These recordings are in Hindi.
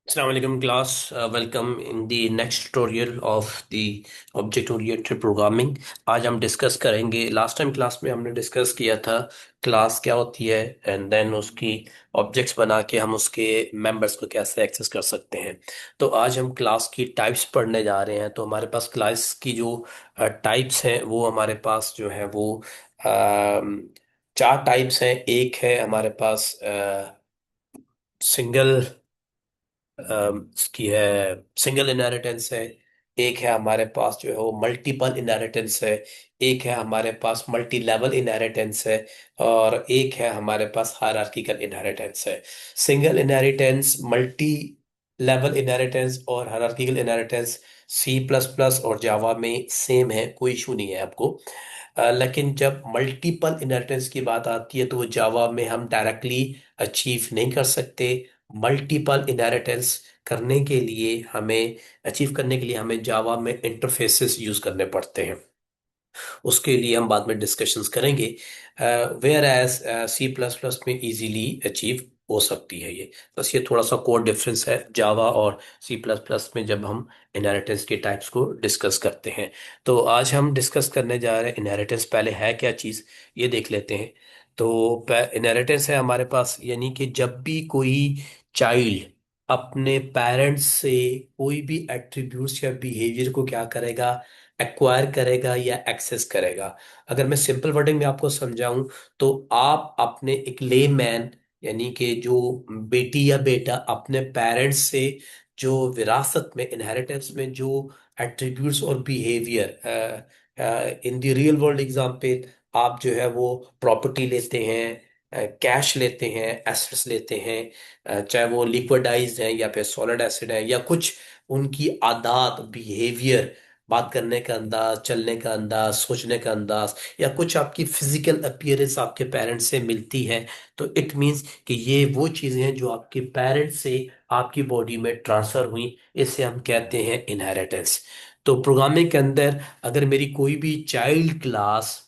Assalamu alaikum class. Welcome in the next tutorial of the object oriented programming. आज हम डिस्कस करेंगे। लास्ट टाइम क्लास में हमने डिस्कस किया था क्लास क्या होती है एंड देन उसकी ऑब्जेक्ट्स बना के हम उसके मेंबर्स को कैसे एक्सेस कर सकते हैं। तो आज हम क्लास की टाइप्स पढ़ने जा रहे हैं। तो हमारे पास क्लास की जो टाइप्स हैं वो हमारे पास जो है वो चार टाइप्स हैं। एक है हमारे पास सिंगल इसकी है सिंगल इनहेरिटेंस है। एक है हमारे पास जो है वो मल्टीपल इनहेरिटेंस है। एक है हमारे पास मल्टी लेवल इनहेरिटेंस है। और एक है हमारे पास हायरार्किकल इनहेरिटेंस है। Single inheritance, multi level inheritance और hierarchical inheritance C plus plus और जावा में सेम है, कोई इशू नहीं है आपको। लेकिन जब मल्टीपल इनहेरिटेंस की बात आती है तो वो जावा में हम डायरेक्टली अचीव नहीं कर सकते। मल्टीपल इनहेरिटेंस करने के लिए हमें अचीव करने के लिए हमें जावा में इंटरफेसेस यूज करने पड़ते हैं। उसके लिए हम बाद में डिस्कशंस करेंगे। Whereas C plus plus में इजीली अचीव हो सकती है ये। बस ये थोड़ा सा कोड डिफरेंस है जावा और सी प्लस प्लस में जब हम इनहेरिटेंस के टाइप्स को डिस्कस करते हैं। तो आज हम डिस्कस करने जा रहे हैं इनहेरिटेंस। पहले है क्या चीज़ ये देख लेते हैं। तो इनहेरिटेंस है हमारे पास, यानी कि जब भी कोई चाइल्ड अपने पेरेंट्स से कोई भी एट्रीब्यूट्स या बिहेवियर को क्या करेगा, एक्वायर करेगा या एक्सेस करेगा। अगर मैं सिंपल वर्डिंग में आपको समझाऊं तो आप अपने एक लेमैन, यानी कि जो बेटी या बेटा अपने पेरेंट्स से जो विरासत में इनहेरिटेंस में जो एट्रीब्यूट्स और behaviour in the real world example, आप जो है वो प्रॉपर्टी लेते हैं, कैश लेते हैं, एसेट्स लेते हैं, चाहे वो लिक्विडाइज्ड है या फिर सॉलिड एसिड है, या कुछ उनकी आदत बिहेवियर, बात करने का अंदाज, चलने का अंदाज, सोचने का अंदाज, या कुछ आपकी फिजिकल अपीयरेंस आपके पेरेंट्स से मिलती है। तो इट मींस कि ये वो चीजें हैं जो आपके पेरेंट्स से आपकी बॉडी में ट्रांसफर हुई। इसे हम कहते हैं इनहेरिटेंस। तो प्रोग्रामिंग के अंदर अगर मेरी कोई भी चाइल्ड क्लास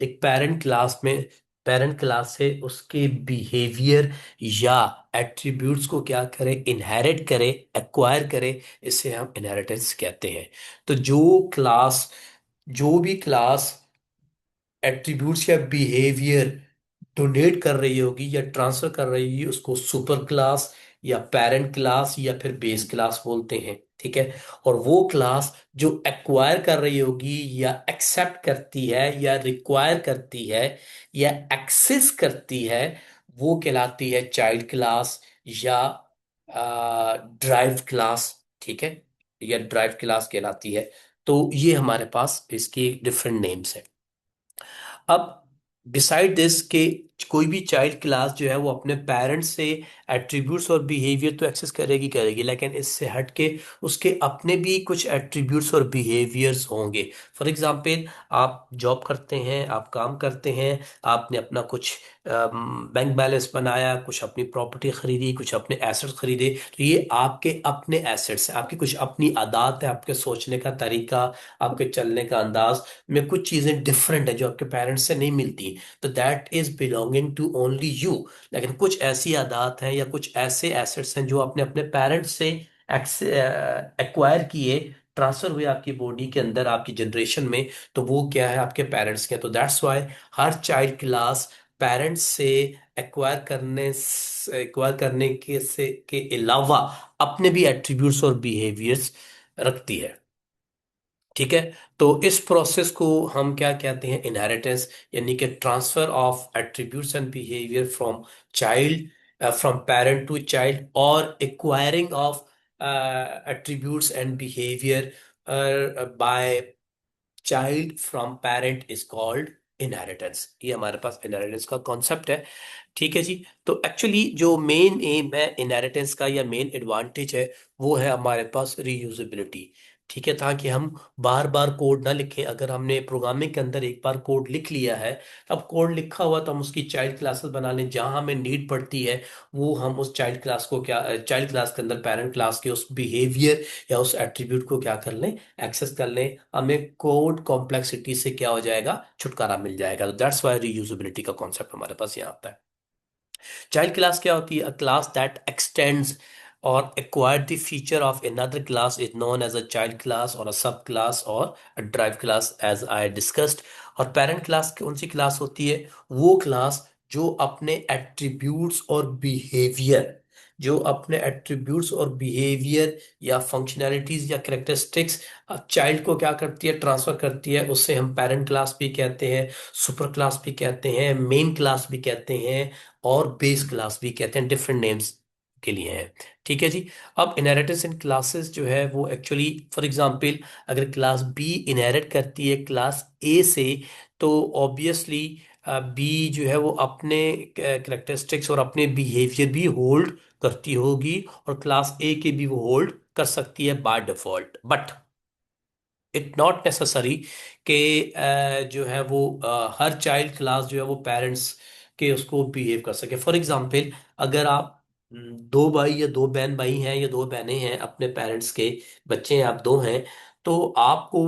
एक पेरेंट क्लास से उसके बिहेवियर या एट्रीब्यूट्स को क्या करे, इनहेरिट करे, एक्वायर करे, इसे हम इनहेरिटेंस कहते हैं। तो जो भी क्लास एट्रीब्यूट्स या बिहेवियर डोनेट कर रही होगी या ट्रांसफर कर रही होगी उसको सुपर क्लास या पेरेंट क्लास या फिर बेस क्लास बोलते हैं। ठीक है। और वो क्लास जो एक्वायर कर रही होगी या एक्सेप्ट करती है या रिक्वायर करती है या एक्सेस करती है वो कहलाती है चाइल्ड क्लास या ड्राइव क्लास। ठीक है, या ड्राइव क्लास कहलाती है। तो ये हमारे पास इसके डिफरेंट नेम्स हैं। अब डिसाइड दिस के कोई भी चाइल्ड क्लास जो है वो अपने पेरेंट्स से एट्रीब्यूट्स और बिहेवियर तो एक्सेस करेगी करेगी, लेकिन इससे हट के उसके अपने भी कुछ एट्रीब्यूट्स और बिहेवियर्स होंगे। फॉर एग्जांपल, आप जॉब करते हैं, आप काम करते हैं, आपने अपना कुछ बैंक बैलेंस बनाया, कुछ अपनी प्रॉपर्टी खरीदी, कुछ अपने एसेट्स खरीदे। तो ये आपके अपने एसेट्स हैं, आपकी कुछ अपनी आदत है, आपके सोचने का तरीका, आपके चलने का अंदाज में कुछ चीजें डिफरेंट है जो आपके पेरेंट्स से नहीं मिलती। तो that is belonging to only you. लेकिन कुछ ऐसी आदत हैं या कुछ ऐसे एसेट्स हैं जो आपने अपने पेरेंट्स से एक्वायर किए, ट्रांसफर हुए आपकी बॉडी के अंदर, आपकी जनरेशन में। तो वो क्या है, आपके पेरेंट्स के हैं। तो that's why her child class parents से एक्वायर करने के अलावा अपने भी एट्रीब्यूट्स और बिहेवियर्स रखती है। ठीक है। तो इस प्रोसेस को हम क्या कहते हैं, इनहेरिटेंस, यानी कि transfer of attributes and behaviour from child, from parent to child, और acquiring of attributes and behaviour by child from parent is called inheritance. ये हमारे पास इनहेरिटेंस का कॉन्सेप्ट है। ठीक है जी। तो एक्चुअली जो मेन एम है इनहेरिटेंस का या मेन एडवांटेज है वो है हमारे पास रीयूजेबिलिटी। ठीक है, ताकि हम बार बार कोड ना लिखें। अगर हमने प्रोग्रामिंग के अंदर एक बार कोड लिख लिया है, अब कोड लिखा हुआ तो हम उसकी चाइल्ड क्लासेस बना लें, जहां हमें नीड पड़ती है वो हम उस चाइल्ड क्लास को क्या, चाइल्ड क्लास के अंदर पेरेंट क्लास के उस बिहेवियर या उस एट्रीब्यूट को क्या कर लें, एक्सेस कर लें। हमें कोड कॉम्प्लेक्सिटी से क्या हो जाएगा, छुटकारा मिल जाएगा। तो दैट्स वाई रीयूजेबिलिटी का कॉन्सेप्ट हमारे पास यहाँ आता है। चाइल्ड क्लास क्या होती है? अ क्लास दैट एक्सटेंड्स और acquired the feature of another class is known as a child class or a sub class or a derived class as I discussed। और पेरेंट क्लास कौन सी क्लास होती है? वो क्लास जो अपने एट्रीब्यूट्स और बिहेवियर, जो अपने एट्रीब्यूट्स और बिहेवियर या फंक्शनैलिटीज या करेक्टरिस्टिक्स चाइल्ड को क्या करती है? ट्रांसफर करती है। उससे हम पेरेंट क्लास भी कहते हैं, सुपर क्लास भी कहते हैं, मेन क्लास भी कहते हैं, और बेस क्लास भी कहते हैं। डिफरेंट नेम्स के लिए हैं। ठीक है जी। अब इनहेरिटेंस इन क्लासेस जो है वो एक्चुअली, फॉर एग्जांपल, अगर क्लास बी इनहेरिट करती है क्लास ए से, तो ऑब्वियसली बी जो है वो अपने करेक्टरिस्टिक्स और अपने बिहेवियर भी होल्ड करती होगी, और क्लास ए के भी वो होल्ड कर सकती है by default. But it not necessary कि जो है वो हर चाइल्ड क्लास जो है वो पेरेंट्स के उसको बिहेव कर सके। फॉर एग्जांपल, अगर आप दो भाई या दो बहन भाई हैं या दो बहनें हैं, अपने पेरेंट्स के बच्चे हैं, आप दो हैं, तो आपको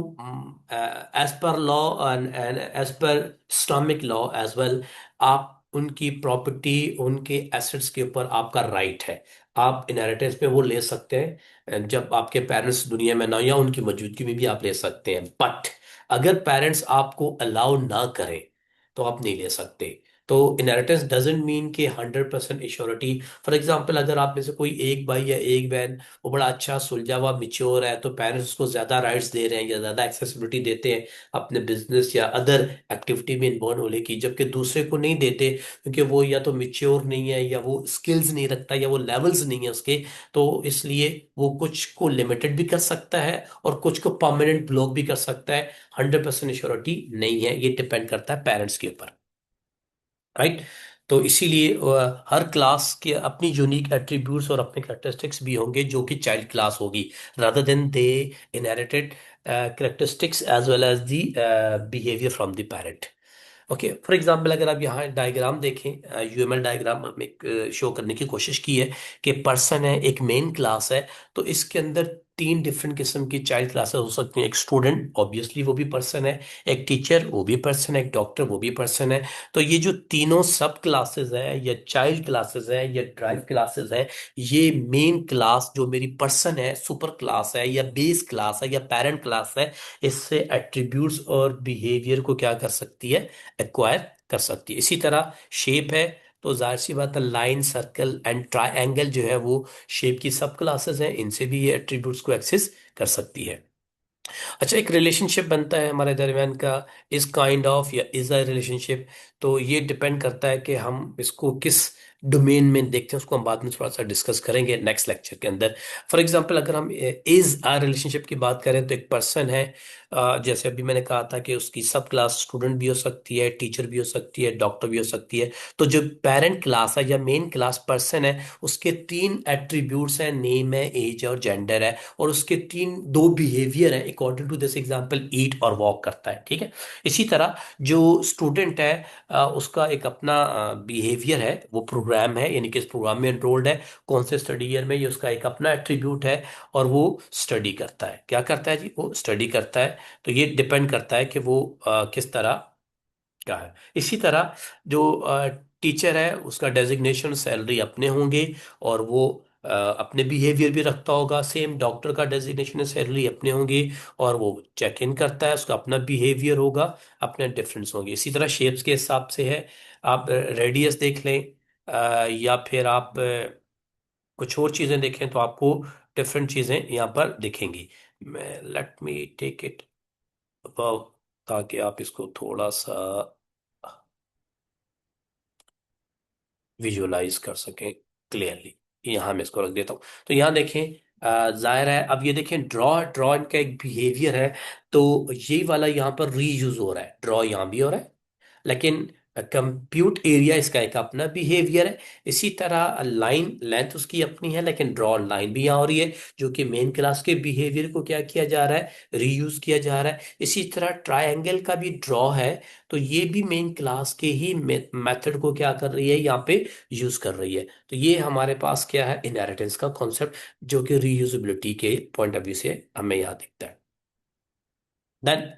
as per law and as per Islamic law as well, आप उनकी प्रॉपर्टी, उनके एसेट्स के ऊपर आपका राइट है। आप इनहेरिटेंस में वो ले सकते हैं जब आपके पेरेंट्स दुनिया में ना हो, या उनकी मौजूदगी में भी आप ले सकते हैं। बट अगर पेरेंट्स आपको अलाउ ना करें तो आप नहीं ले सकते। तो इनहेरिटेंस डजेंट मीन कि 100% इश्योरिटी। फॉर एग्जांपल, अगर आप में से कोई एक भाई या एक बहन वो बड़ा अच्छा सुलझा हुआ मिच्योर है, तो पेरेंट्स उसको ज्यादा राइट्स दे रहे हैं या ज्यादा एक्सेसिबिलिटी देते हैं अपने बिजनेस या अदर एक्टिविटी में इन्वॉल्व होने की, जबकि दूसरे को नहीं देते, क्योंकि वो या तो मिच्योर नहीं है, या वो स्किल्स नहीं रखता, या वो लेवल्स नहीं है उसके। तो इसलिए वो कुछ को लिमिटेड भी कर सकता है और कुछ को परमानेंट ब्लॉक भी कर सकता है। 100% श्योरिटी नहीं है, ये डिपेंड करता है पेरेंट्स के ऊपर। राइट। तो इसीलिए हर क्लास के अपनी यूनिक एट्रीब्यूट्स और अपने करेक्टरिस्टिक्स भी होंगे, जो कि चाइल्ड क्लास होगी, rather than they inherited characteristics as well as the behaviour from the parent. Okay, for example, अगर आप यहाँ डायग्राम देखें, यूएमएल डायग्राम हम एक शो करने की कोशिश की है कि पर्सन है, एक मेन क्लास है, तो इसके अंदर तीन डिफरेंट किस्म की चाइल्ड क्लासेस हो सकती हैं। एक स्टूडेंट, ऑब्वियसली वो भी पर्सन है, एक टीचर वो भी पर्सन है, एक डॉक्टर वो भी पर्सन है। तो ये जो तीनों सब क्लासेस हैं, या चाइल्ड क्लासेस हैं, या ड्राइव क्लासेस हैं, ये मेन क्लास जो मेरी पर्सन है, सुपर क्लास है, या बेस क्लास है, या पेरेंट क्लास है, इससे एट्रीब्यूट्स और बिहेवियर को क्या कर सकती है? एक्वायर कर सकती है। इसी तरह शेप है, तो जाहिर सी बात है लाइन, सर्कल एंड ट्रायंगल जो है वो शेप की सब क्लासेस हैं, इनसे भी ये एट्रीब्यूट्स को एक्सेस कर सकती है। अच्छा, एक रिलेशनशिप बनता है हमारे दरमियान का, इस काइंड ऑफ या इज अ रिलेशनशिप। तो ये डिपेंड करता है कि हम इसको किस डोमेन में देखते हैं, उसको हम बाद में थोड़ा सा डिस्कस करेंगे नेक्स्ट लेक्चर के अंदर। फॉर एग्जांपल, अगर हम इज अ रिलेशनशिप की बात करें, तो एक पर्सन है, जैसे अभी मैंने कहा था कि उसकी सब क्लास स्टूडेंट भी हो सकती है, टीचर भी हो सकती है, डॉक्टर भी हो सकती है। तो जो पेरेंट क्लास है या मेन क्लास पर्सन है, उसके तीन एट्रीब्यूट्स हैं, नेम है, एज और जेंडर है, और उसके तीन दो बिहेवियर है अकॉर्डिंग टू दिस एग्जांपल, ईट और वॉक करता है। ठीक है। इसी तरह जो स्टूडेंट है, उसका एक अपना बिहेवियर है, वो प्रोग्राम है, यानी कि इस प्रोग्राम में एनरोल्ड है, कौन से स्टडी ईयर में, ये उसका एक अपना एट्रीब्यूट है, और वो स्टडी करता है। क्या करता है जी? वो स्टडी करता है। तो ये डिपेंड करता है कि वो किस तरह का है। इसी तरह जो टीचर है, उसका डेजिग्नेशन, सैलरी अपने होंगे, और वो अपने बिहेवियर भी रखता होगा। सेम डॉक्टर का डेजिग्नेशन, सैलरी अपने होंगे, और वो चेक इन करता है, उसका अपना बिहेवियर होगा, अपने डिफरेंस होंगे। इसी तरह शेप्स के हिसाब से है, आप रेडियस देख लें, या फिर आप कुछ और चीज़ें देखें, तो आपको डिफरेंट चीज़ें यहाँ पर दिखेंगी। मैं let me take it about, ताकि आप इसको थोड़ा सा विजुअलाइज कर सकें क्लियरली। यहाँ मैं इसको रख देता हूँ। तो यहाँ देखें, जाहिर है, अब ये देखें, ड्रॉ ड्रॉ इनका एक बिहेवियर है। तो यही वाला यहाँ पर रीयूज हो रहा है, ड्रॉ यहाँ भी हो रहा है, लेकिन कंप्यूट एरिया इसका एक अपना बिहेवियर है। इसी तरह लाइन लेंथ उसकी अपनी है, लेकिन ड्रॉ लाइन भी यहाँ हो रही है, जो कि मेन क्लास के बिहेवियर को क्या किया जा रहा है? रीयूज किया जा रहा है। इसी तरह ट्रायंगल का भी ड्रॉ है, तो ये भी मेन क्लास के ही मेथड को क्या कर रही है? यहाँ पे यूज कर रही है। तो ये हमारे पास क्या है? इनहेरिटेंस का कॉन्सेप्ट, जो कि रीयूजेबिलिटी के पॉइंट ऑफ व्यू से हमें यहाँ दिखता है। देन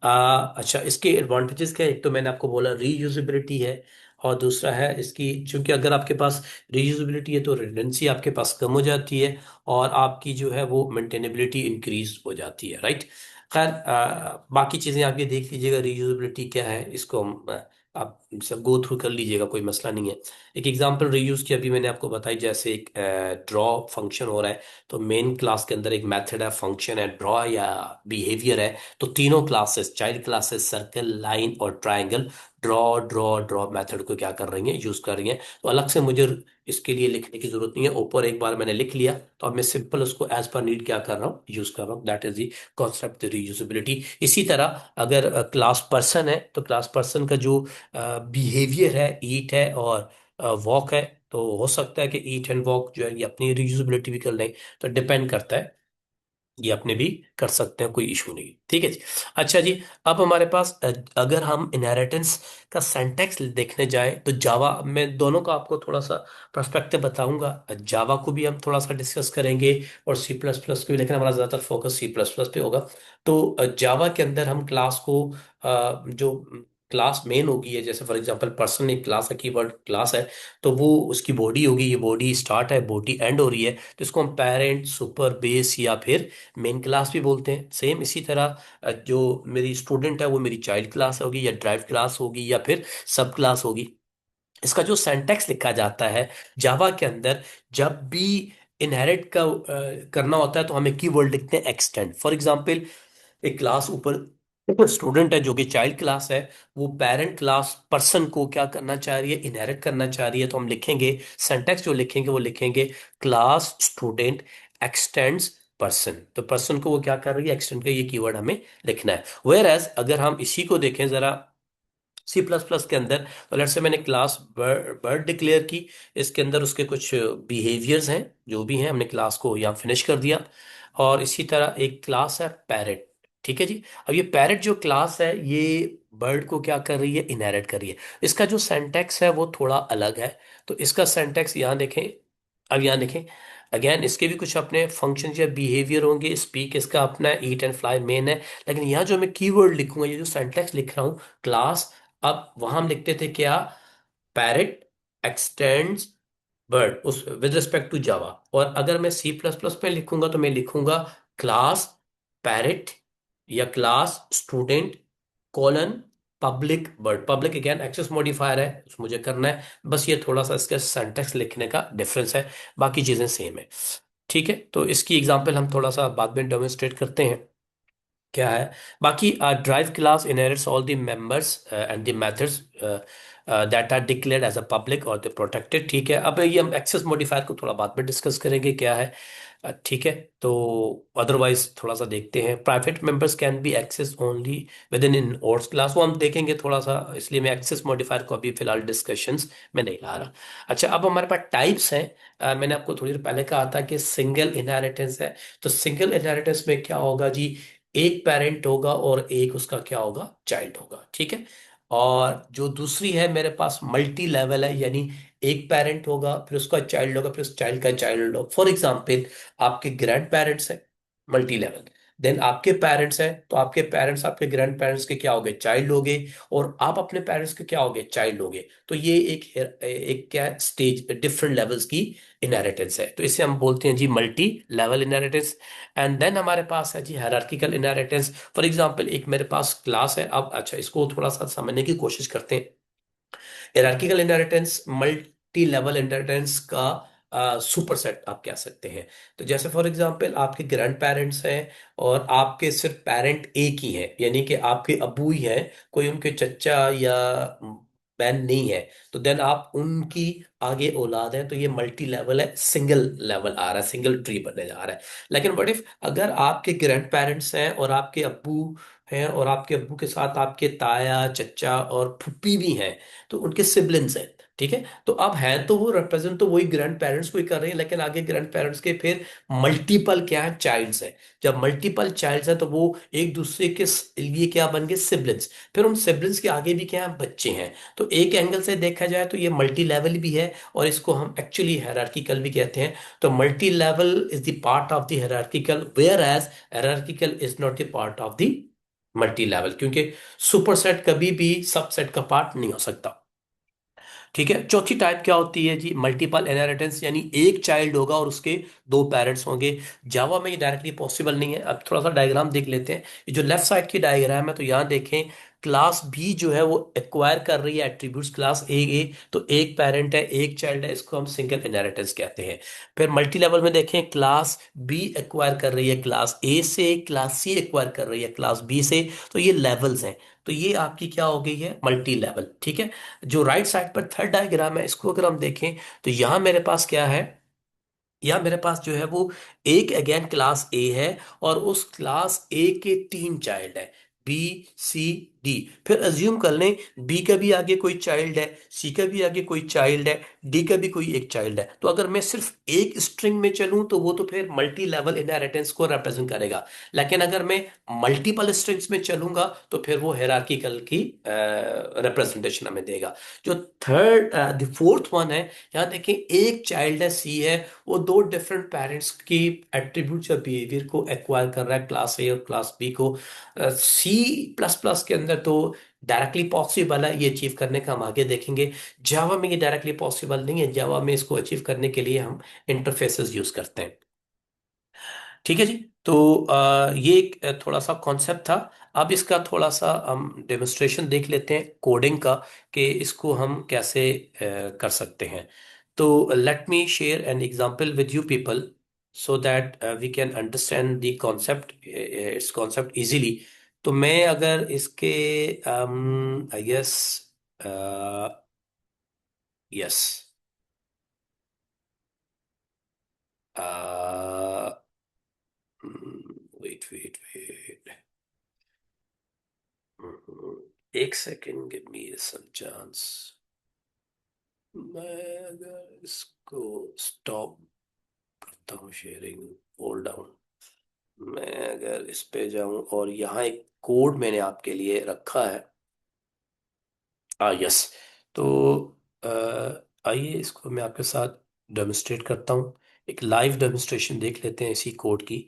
अच्छा, इसके एडवांटेजेस क्या है? एक तो मैंने आपको बोला रीयूजेबिलिटी है, और दूसरा है इसकी, चूंकि अगर आपके पास रीयूजेबिलिटी है तो रिडंडेंसी आपके पास कम हो जाती है, और आपकी जो है वो मेंटेनेबिलिटी इंक्रीज हो जाती है, राइट। खैर, बाकी चीज़ें आप ये देख लीजिएगा रीयूजेबिलिटी क्या है, इसको हम आप सब गो थ्रू कर लीजिएगा, कोई मसला नहीं है। एक एग्जांपल रीयूज की अभी मैंने आपको बताई, जैसे एक ड्रॉ फंक्शन हो रहा है, तो मेन क्लास के अंदर एक मेथड है, फंक्शन है, ड्रॉ या बिहेवियर है। तो तीनों classes, child classes, circle, line और triangle, draw draw draw method को क्या कर रही हैं, यूज कर रही हैं। तो अलग से मुझे इसके लिए लिखने की जरूरत नहीं है, ऊपर एक बार मैंने लिख लिया, तो अब मैं सिंपल उसको एज पर नीड क्या कर रहा हूँ, यूज कर रहा हूँ। That is the concept reusability. इसी तरह अगर क्लास पर्सन है, तो क्लास पर्सन का जो बिहेवियर है, ईट है और वॉक है, तो हो सकता है कि ईट एंड वॉक जो है ये अपनी रीयूजेबिलिटी भी कर लें। तो डिपेंड करता है, ये अपने भी कर सकते हैं, कोई इशू नहीं, ठीक है जी। अच्छा जी, अब हमारे पास अगर हम इनहेरिटेंस का सिंटैक्स देखने जाएं, तो जावा में दोनों का आपको थोड़ा सा पर्सपेक्टिव बताऊंगा। जावा को भी हम थोड़ा सा डिस्कस करेंगे और सी प्लस प्लस को भी, लेकिन हमारा ज़्यादातर फोकस सी प्लस प्लस पे होगा। तो जावा के अंदर हम क्लास को जो क्लास मेन होगी है, जैसे फॉर एग्जांपल पर्सन एक क्लास है, कीवर्ड क्लास है, तो वो उसकी बॉडी होगी, ये बॉडी स्टार्ट है, बॉडी एंड हो रही है, तो इसको हम पेरेंट, सुपर बेस या फिर मेन क्लास भी बोलते हैं। सेम इसी तरह जो मेरी स्टूडेंट है वो मेरी चाइल्ड क्लास होगी या ड्राइव क्लास होगी या फिर सब क्लास होगी। इसका जो सिंटैक्स लिखा जाता है जावा के अंदर, जब भी इनहेरिट का करना होता है तो हम एक कीवर्ड लिखते हैं एक्सटेंड। फॉर एग्जांपल, एक क्लास ऊपर स्टूडेंट है जो कि चाइल्ड क्लास है, वो पेरेंट क्लास पर्सन को क्या करना चाह रही है, इनहेरिट करना चाह रही है, तो हम लिखेंगे, सिंटैक्स जो लिखेंगे वो लिखेंगे क्लास स्टूडेंट एक्सटेंड्स पर्सन। तो पर्सन को वो क्या कर रही है, एक्सटेंड का ये कीवर्ड हमें लिखना है। वेयर एज अगर हम इसी को देखें जरा सी प्लस प्लस के अंदर, तो लेट्स से मैंने क्लास बर्ड डिक्लेयर की, इसके अंदर उसके कुछ बिहेवियर्स हैं, जो भी हैं, हमने क्लास को यहाँ फिनिश कर दिया। और इसी तरह एक क्लास है पैरेट, ठीक है जी। अब ये पैरेट जो क्लास है, ये बर्ड को क्या कर रही है, इनहेरिट कर रही है। इसका जो सेंटेक्स है वो थोड़ा अलग है। तो इसका सेंटेक्स यहाँ देखें, अब यहाँ देखें, अगेन इसके भी कुछ अपने फंक्शन या बिहेवियर होंगे, स्पीक इसका अपना है, ईट एंड फ्लाई मेन है। लेकिन यहाँ जो मैं कीवर्ड लिखूंगा, ये जो सेंटेक्स लिख रहा हूँ, क्लास, अब वहां हम लिखते थे क्या, पैरेट एक्सटेंड्स बर्ड, उस विद रिस्पेक्ट टू जावा। और अगर मैं सी प्लस प्लस में लिखूंगा तो मैं लिखूंगा क्लास पैरेट या class student colon public bird. Public again access modifier है, मुझे करना है, बस ये थोड़ा सा इसका सिंटैक्स लिखने का डिफरेंस है, बाकी चीजें सेम है। ठीक है, तो इसकी एग्जांपल हम थोड़ा सा बाद में डेमोन्स्ट्रेट करते हैं क्या है। बाकी derive class inherits all the members and the methods that are declared as a public और द प्रोटेक्टेड। ठीक है, अब ये हम एक्सेस मॉडिफायर को थोड़ा बाद में डिस्कस करेंगे क्या है। ठीक है, तो अदरवाइज थोड़ा सा देखते हैं, private members can be access only with in और क्लास, वो हम देखेंगे थोड़ा सा, इसलिए मैं एक्सेस मॉडिफायर को अभी फिलहाल डिस्कशंस में नहीं ला रहा। अच्छा, अब हमारे पास टाइप्स हैं। मैंने आपको थोड़ी देर पहले कहा था कि सिंगल इनहेरिटेंस है। तो सिंगल इनहेरिटेंस में क्या होगा जी, एक पेरेंट होगा और एक उसका क्या होगा, चाइल्ड होगा, ठीक है। और जो दूसरी है मेरे पास मल्टी लेवल है, यानी एक पेरेंट होगा, फिर उसका चाइल्ड होगा, फिर उस चाइल्ड का चाइल्ड होगा। फॉर एग्जाम्पल, आपके ग्रैंड पेरेंट्स हैं, मल्टी लेवल। देन आपके पेरेंट्स हैं, तो आपके पेरेंट्स आपके ग्रैंड पेरेंट्स के क्या हो गए, चाइल्ड हो गए, और आप अपने पेरेंट्स के क्या हो गए, चाइल्ड हो गए। तो ये एक क्या स्टेज, डिफरेंट लेवल्स की इनहेरिटेंस है, तो इसे हम बोलते हैं जी multi level inheritance. And then हमारे पास है जी हायरार्किकल इनहेरिटेंस। फॉर एग्जांपल, एक मेरे पास क्लास है, अब अच्छा इसको थोड़ा सा समझने की कोशिश करते हैं। Hierarchical inheritance multi level inheritance का सुपरसेट आप कह सकते हैं। तो जैसे फॉर एग्जांपल, आपके ग्रैंड पेरेंट्स हैं और आपके सिर्फ पेरेंट एक ही है, यानी कि आपके अबू ही हैं, कोई उनके चचा या बहन नहीं है, तो देन आप उनकी आगे औलाद है, तो ये मल्टी लेवल है, सिंगल लेवल आ रहा है, सिंगल ट्री बनने जा रहा है। लेकिन व्हाट इफ अगर आपके ग्रैंड पेरेंट्स हैं और आपके अब्बू हैं, और आपके अब्बू के साथ आपके ताया, चचा और फुप्पी भी हैं, तो उनके सिबलिंग्स हैं, ठीक है। तो अब है तो वो रिप्रेजेंट तो वही ग्रैंड पेरेंट्स को ही कर रहे हैं, लेकिन आगे ग्रैंड पेरेंट्स के फिर मल्टीपल क्या है, चाइल्ड्स हैं। जब मल्टीपल चाइल्ड्स हैं तो वो एक दूसरे के लिए क्या बन गए, सिबलिंग्स। फिर उन सिबलिंग्स के आगे भी क्या है, बच्चे हैं। तो एक एंगल से देखा जाए तो ये मल्टी लेवल भी है, और इसको हम एक्चुअली हायरार्किकल भी कहते हैं। तो multi level is the part of the hierarchical, whereas hierarchical is not the part of the multi level, क्योंकि सुपरसेट कभी भी सबसेट का पार्ट नहीं हो सकता। ठीक है, चौथी टाइप क्या होती है जी? मल्टीपल इनहेरिटेंस, यानी एक चाइल्ड होगा और उसके दो पेरेंट्स होंगे। जावा में ये डायरेक्टली पॉसिबल नहीं है। अब थोड़ा सा डायग्राम देख लेते हैं। ये जो लेफ्ट साइड की डायग्राम है, तो यहाँ देखें, क्लास बी जो है वो एक्वायर कर रही है एट्रीब्यूट्स क्लास ए। तो एक पेरेंट है, एक चाइल्ड है, इसको हम सिंगल इनहेरिटेंस कहते हैं। फिर मल्टी लेवल में देखें, क्लास बी एक्वायर कर रही है क्लास ए से, क्लास सी एक्वायर कर रही है क्लास बी से। तो ये लेवल्स हैं। तो ये आपकी क्या हो गई है? Multi level. ठीक है। जो राइट साइड पर थर्ड डायग्राम है, इसको अगर हम देखें, तो यहां मेरे पास क्या है? यहाँ मेरे पास जो है वो एक अगेन क्लास ए है, और उस क्लास ए के तीन चाइल्ड है, बी, सी, डी। फिर अज्यूम कर लें बी का भी आगे कोई चाइल्ड है, सी का भी आगे कोई चाइल्ड है, डी का भी कोई एक चाइल्ड है। तो अगर मैं सिर्फ एक स्ट्रिंग में चलूं तो वो तो फिर मल्टी लेवल इनहेरिटेंस को रिप्रेजेंट करेगा। लेकिन अगर मैं मल्टीपल स्ट्रिंग्स में चलूंगा तो फिर वो हायरार्किकल की रिप्रेजेंटेशन हमें देगा। जो थर्ड द फोर्थ वन है, यहाँ देखिए एक चाइल्ड है, सी है, वो दो डिफरेंट पेरेंट्स की एट्रीब्यूट्स या बिहेवियर को एक्वायर कर रहा है, क्लास ए और क्लास बी को। सी प्लस प्लस के अंदर तो डायरेक्टली पॉसिबल है ये अचीव करने का, हम आगे देखेंगे। जावा में ये डायरेक्टली पॉसिबल नहीं है। जावा में इसको अचीव करने के लिए हम इंटरफेसेस यूज करते हैं। ठीक है जी। तो ये एक थोड़ा सा कॉन्सेप्ट था। अब इसका थोड़ा सा हम डेमोन्स्ट्रेशन देख लेते हैं कोडिंग का, कि इसको हम कैसे कर सकते हैं। तो let me share an example with you people, so that we can understand the concept, it's concept easily. तो मैं अगर इसके I guess, yes, wait wait wait, एक second, give me some chance. मैं अगर इसको स्टॉप करता हूँ शेयरिंग, होल्ड डाउन, मैं अगर इस पे जाऊं और यहाँ एक कोड मैंने आपके लिए रखा है। यस। तो अ, आइए इसको मैं आपके साथ डेमोन्स्ट्रेट करता हूँ। एक लाइव डेमोन्स्ट्रेशन देख लेते हैं इसी कोड की,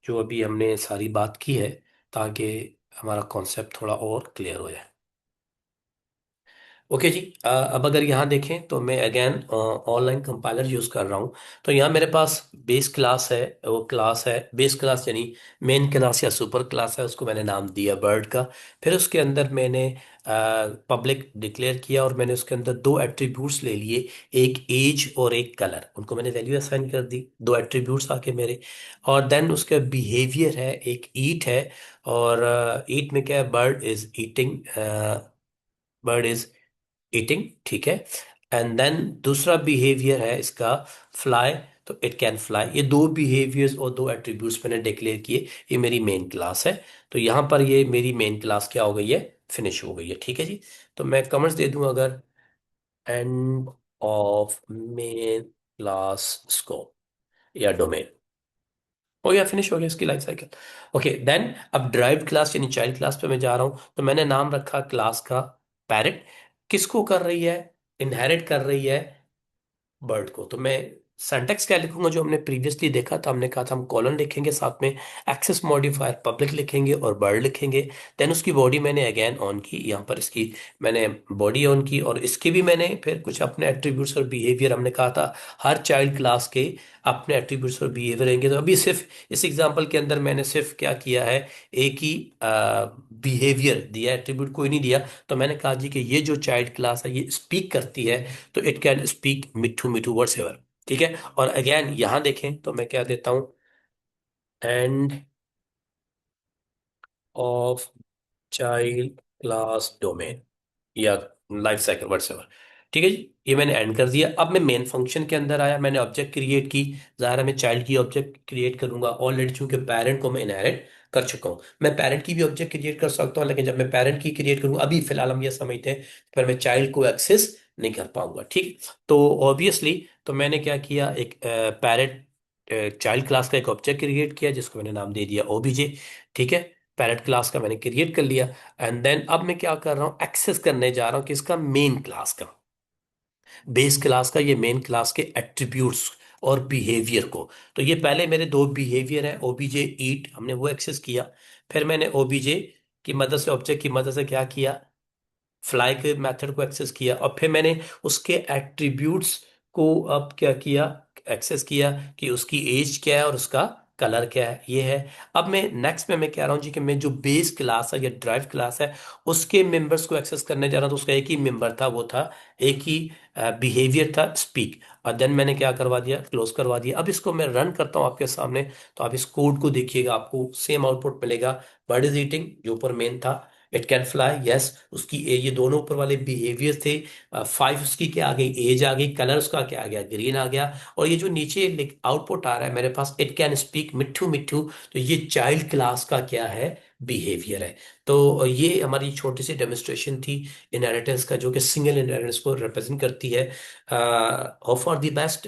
जो अभी हमने सारी बात की है, ताकि हमारा कॉन्सेप्ट थोड़ा और क्लियर हो जाए। ओके जी। अब अगर यहाँ देखें तो मैं अगेन ऑनलाइन कंपाइलर यूज़ कर रहा हूँ। तो यहाँ मेरे पास बेस क्लास है, वो क्लास है बेस क्लास, यानी मेन क्लास या सुपर क्लास है, उसको मैंने नाम दिया बर्ड का। फिर उसके अंदर मैंने पब्लिक डिक्लेयर किया, और मैंने उसके अंदर दो एट्रीब्यूट्स ले लिए, एक एज और एक कलर, उनको मैंने वैल्यू असाइन कर दी, दो एट्रीब्यूट्स आके मेरे। और देन उसका बिहेवियर है, एक ईट है, और ईट में क्या है? Bird is eating, bird is eating. ठीक है। एंड देन दूसरा बिहेवियर है इसका, फ्लाई, तो इट कैन फ्लाई। ये दो बिहेवियर्स और दो एट्रीब्यूट्स मैंने डिक्लेयर किए। ये मेरी मेन क्लास है। तो यहां पर ये मेरी मेन क्लास क्या हो गई है? फिनिश हो गई है। ठीक है जी। तो मैं कमेंट्स दे दूं अगर, end of main class scope या डोमेन, हो गया, फिनिश हो गया इसकी लाइफ साइकिल। ओके देन, अब ड्राइव्ड क्लास यानी चाइल्ड क्लास पे मैं जा रहा हूं। तो मैंने नाम रखा क्लास का पैरेंट, किसको कर रही है? इनहेरिट कर रही है बर्ड को। तो मैं सिंटैक्स क्या लिखूंगा? जो हमने प्रीवियसली देखा था, हमने कहा था हम कॉलन लिखेंगे, साथ में एक्सेस मॉडिफायर पब्लिक लिखेंगे और बर्ड लिखेंगे। देन उसकी बॉडी मैंने अगेन ऑन की, यहाँ पर इसकी मैंने बॉडी ऑन की, और इसके भी मैंने फिर कुछ अपने एट्रीब्यूट्स और बिहेवियर, हमने कहा था हर चाइल्ड क्लास के अपने एट्रीब्यूट्स और बिहेवियर रहेंगे। तो अभी सिर्फ इस एग्जांपल के अंदर मैंने सिर्फ क्या किया है? एक ही बिहेवियर दिया, एट्रीब्यूट कोई नहीं दिया। तो मैंने कहा जी कि ये जो चाइल्ड क्लास है ये स्पीक करती है, तो it can speak Mithu Mithu words ever. ठीक है। और अगेन यहां देखें तो मैं क्या देता हूं? End of child class domain या लाइफ साइकिल व्हाट्सएवर। ठीक है जी। ये मैंने एंड कर दिया। अब मैं मेन फंक्शन के अंदर आया, मैंने ऑब्जेक्ट क्रिएट की। ज़ाहिर है मैं चाइल्ड की ऑब्जेक्ट क्रिएट करूंगा, ऑलरेडी चूंकि पेरेंट को मैं इनहेरिट कर चुका हूं। मैं पेरेंट की भी ऑब्जेक्ट क्रिएट कर सकता हूं, लेकिन जब मैं पेरेंट की क्रिएट करूंगा, अभी फिलहाल हम ये समझते हैं, फिर मैं चाइल्ड को एक्सेस नहीं कर पाऊंगा। ठीक। तो ऑब्वियसली, तो मैंने क्या किया? एक पेरेंट चाइल्ड क्लास का एक ऑब्जेक्ट क्रिएट किया, जिसको मैंने नाम दे दिया ओबीजे। ठीक है। पेरेंट क्लास का मैंने क्रिएट कर लिया। एंड देन अब मैं क्या कर रहा हूं? एक्सेस करने जा रहा हूं किसका? मेन क्लास का, बेस क्लास का, ये मेन क्लास के एट्रीब्यूट्स और बिहेवियर को। तो ये पहले मेरे दो बिहेवियर है, ओबीजे ईट, हमने वो एक्सेस किया। फिर मैंने ओबीजे की मदद से, ऑब्जेक्ट की मदद से क्या किया? फ्लाई के मेथड को एक्सेस किया, और फिर मैंने उसके एट्रीब्यूट्स को अब क्या किया, एक्सेस किया कि उसकी एज क्या है और उसका कलर क्या है, ये है। अब मैं नेक्स्ट में मैं कह रहा हूँ जी कि मैं जो बेस क्लास है या ड्राइव क्लास है उसके मेंबर्स को एक्सेस करने जा रहा हूँ। तो उसका एक ही मेंबर था, वो था एक ही बिहेवियर था, स्पीक। और देन मैंने क्या करवा दिया, क्लोज करवा दिया। अब इसको मैं रन करता हूँ आपके सामने, तो आप इस कोड को देखिएगा, आपको सेम आउटपुट मिलेगा। बर्ड इज ईटिंग जो ऊपर मेन था, इट कैन फ्लाई, यस उसकी ये दोनों ऊपर वाले बिहेवियर थे। 5 उसकी क्या आ गई, एज आ गई, कलर उसका क्या आ गया, ग्रीन आ गया। और ये जो नीचे आउटपुट आ रहा है मेरे पास, इट कैन स्पीक, मिट्ठू मिट्ठू, तो ये चाइल्ड क्लास का क्या है, बिहेवियर है। तो ये हमारी छोटी सी डेमोन्स्ट्रेशन थी इनहेरिटेंस का, जो कि सिंगल इनहेरिटेंस को रिप्रेजेंट करती है। Hope for the best.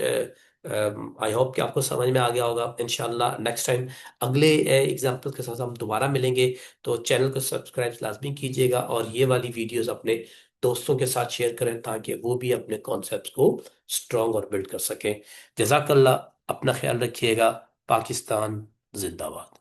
I hope कि आपको समझ में आ गया होगा। इंशाल्लाह नेक्स्ट टाइम अगले एग्जाम्पल के साथ हम दोबारा मिलेंगे। तो चैनल को सब्सक्राइब लाजमी कीजिएगा, और ये वाली वीडियोस अपने दोस्तों के साथ शेयर करें ताकि वो भी अपने कॉन्सेप्ट्स को स्ट्रॉन्ग और बिल्ड कर सकें। जजाकल्ला, अपना ख्याल रखिएगा। पाकिस्तान जिंदाबाद।